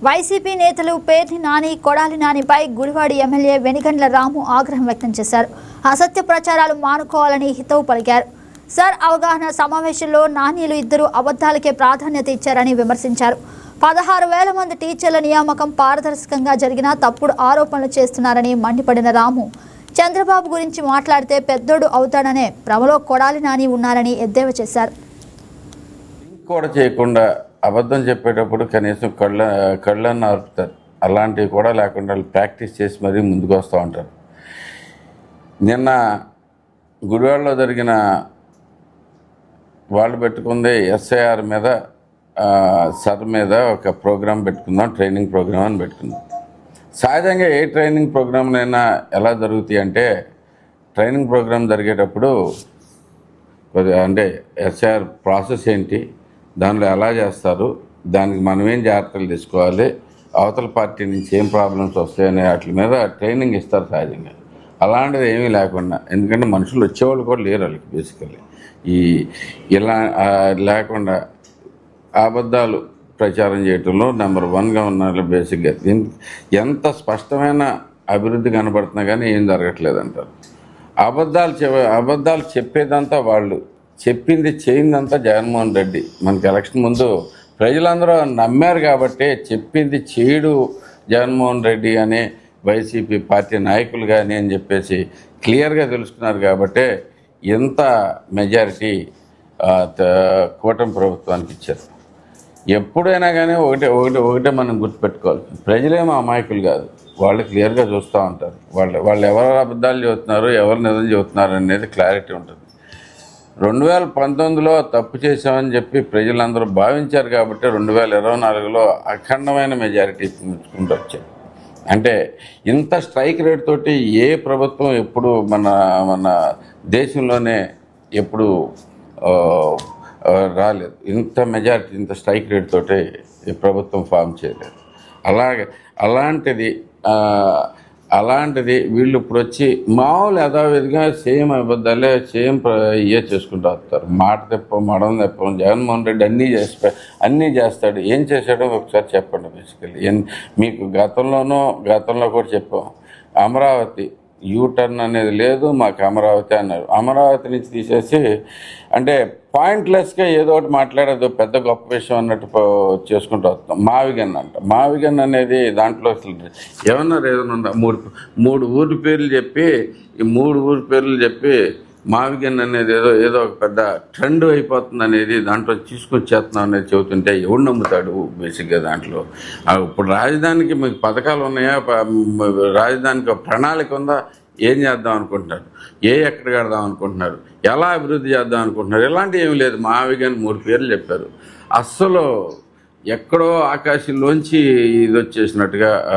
YCP నేతలు Perni Nani, Kodali నానిపై Gudivada MLA Venigandla రాము ఆగ్రహం వ్యక్తం చేశారు. అసత్య ప్రచారాలు మానుకోవాలని హితవు పలికారు. సార్ అవగాహన సమావేశంలో నానీలు ఇద్దరు అబద్ధాలకే ప్రాధాన్యత ఇచ్చారని విమర్శించారు. 16,000 మంది టీచర్ల నియామకం పారదర్శకంగా జరిగినా తప్పుడు ఆరోపణలు చేస్తున్నారని మండిపడిన రాము చంద్రబాబు గురించి మాట్లాడితే పెద్దోడు అవుతాడనే భ్రమలో కొడాలి నాని ఉన్నారని ఎద్దేవా చేశారు. కూడా చేయకుండా అబద్ధం చెప్పేటప్పుడు కనీసం కళ్ళನ್ನು ఆర్పుతారు. అలాంటివి కూడా లేకుండా ప్రాక్టీస్ చేసి మరీ ముందుకు వస్తూ ఉంటారు. నిన్న గుడివాడలో జరిగిన వాళ్ళు పెట్టుకుంది ఎస్ఐఆర్ మీద సర్ మీద ఒక ప్రోగ్రాం పెట్టుకుందాం, ట్రైనింగ్ ప్రోగ్రామ్ అని పెట్టుకుందాం. సహజంగా ఏ ట్రైనింగ్ ప్రోగ్రాంలైనా ఎలా జరుగుతాయి అంటే, ట్రైనింగ్ ప్రోగ్రాం జరిగేటప్పుడు అంటే ఎస్ఐఆర్ ప్రాసెస్ ఏంటి, దానిలో ఎలా చేస్తారు, దానికి మనం ఏం జాగ్రత్తలు తీసుకోవాలి, అవతల పార్టీ నుంచి ఏం ప్రాబ్లమ్స్ వస్తాయనే వాటి మీద ట్రైనింగ్ ఇస్తారు సహజంగా. అలాంటిది ఏమీ లేకుండా, ఎందుకంటే మనుషులు వచ్చేవాళ్ళు కూడా లేరు వాళ్ళకి బేసికల్లీ. ఇలా లేకుండా అబద్ధాలు ప్రచారం చేయటంలో నెంబర్ 1గా ఉన్నారు బేసిక్గా. ఎంత స్పష్టమైన అభివృద్ధి కనబడుతున్నా కానీ ఏం జరగట్లేదు అంటారు. అబద్ధాలు చెప్పేదంతా వాళ్ళు, చెప్పింది చేయిందంతా జగన్మోహన్ రెడ్డి. మనకి ఎలక్షన్ ముందు ప్రజలందరూ నమ్మారు కాబట్టి చెప్పింది చేయడు జగన్మోహన్ రెడ్డి అనే వైసీపీ పార్టీ నాయకులు కానీ అని చెప్పేసి క్లియర్గా తెలుసుకున్నారు. కాబట్టి ఎంత మెజారిటీ కూటమి ప్రభుత్వానికి ఇచ్చారు. ఎప్పుడైనా కానీ ఒకటే మనం గుర్తుపెట్టుకోవాలి, ప్రజలేమో అమాయకులు కాదు, వాళ్ళు క్లియర్గా చూస్తూ ఉంటారు. వాళ్ళు ఎవరు అబద్ధాలు చెబుతున్నారు, ఎవరు నిజం చెబుతున్నారు అనేది క్లారిటీ ఉంటుంది. 2019లో తప్పు చేశామని చెప్పి ప్రజలందరూ భావించారు కాబట్టి 2024లో అఖండమైన మెజారిటీ పుంజుకుంటూ వచ్చారు. అంటే ఇంత స్ట్రైక్ రేట్ తోటి ఏ ప్రభుత్వం ఎప్పుడు మన దేశంలోనే ఎప్పుడు రాలేదు. ఇంత మెజారిటీ, ఇంత స్ట్రైక్ రేట్ తోటి ఈ ప్రభుత్వం ఫామ్ చేయలేదు. అలాంటిది వీళ్ళు ఇప్పుడు వచ్చి మామూలు యథావిధిగా సేమ్ అబద్ధాలే సేమ్ ఇవే చేసుకుంటూ వస్తారు. మాట తెప్పం, మడం తెప్పం. జగన్మోహన్ రెడ్డి అన్నీ చేస్తాడు. ఏం చేశాడో ఒకసారి చెప్పండి. బేసికల్లీ మీకు గతంలో కూడా చెప్పాం, అమరావతి యూటర్న్ అనేది లేదు, మాకు అమరావతి అన్నారు. అమరావతి నుంచి తీసేసి అంటే పాయింట్లెస్గా ఏదో ఒకటి మాట్లాడేది పెద్ద గొప్ప విషయం అన్నట్టు చేసుకుంటూ వస్తాం. మావిగన్ అనేది దాంట్లో ఏమన్నా ఉందా? మూడు ఊరి పేర్లు చెప్పి మావిగన్ అనేది ఏదో ఒక పెద్ద ట్రెండ్ అయిపోతుంది అనేది దాంట్లో తీసుకొచ్చేస్తున్నాం అనేది చెబుతుంటే ఎవడు నమ్ముతాడు బేసిక్గా? దాంట్లో ఇప్పుడు రాజధానికి మీకు పథకాలు ఉన్నాయా, రాజధానికి ప్రణాళిక ఉందా, ఏం చేద్దాం అనుకుంటున్నారు, ఎక్కడ కడదాం అనుకుంటున్నారు, ఎలా అభివృద్ధి చేద్దాం అనుకుంటున్నారు, ఇలాంటివి ఏమి లేదు. మావిగన్ 3 పేర్లు చెప్పారు. అస్సలు ఎక్కడో ఆకాశంలోంచి ఇది వచ్చేసినట్టుగా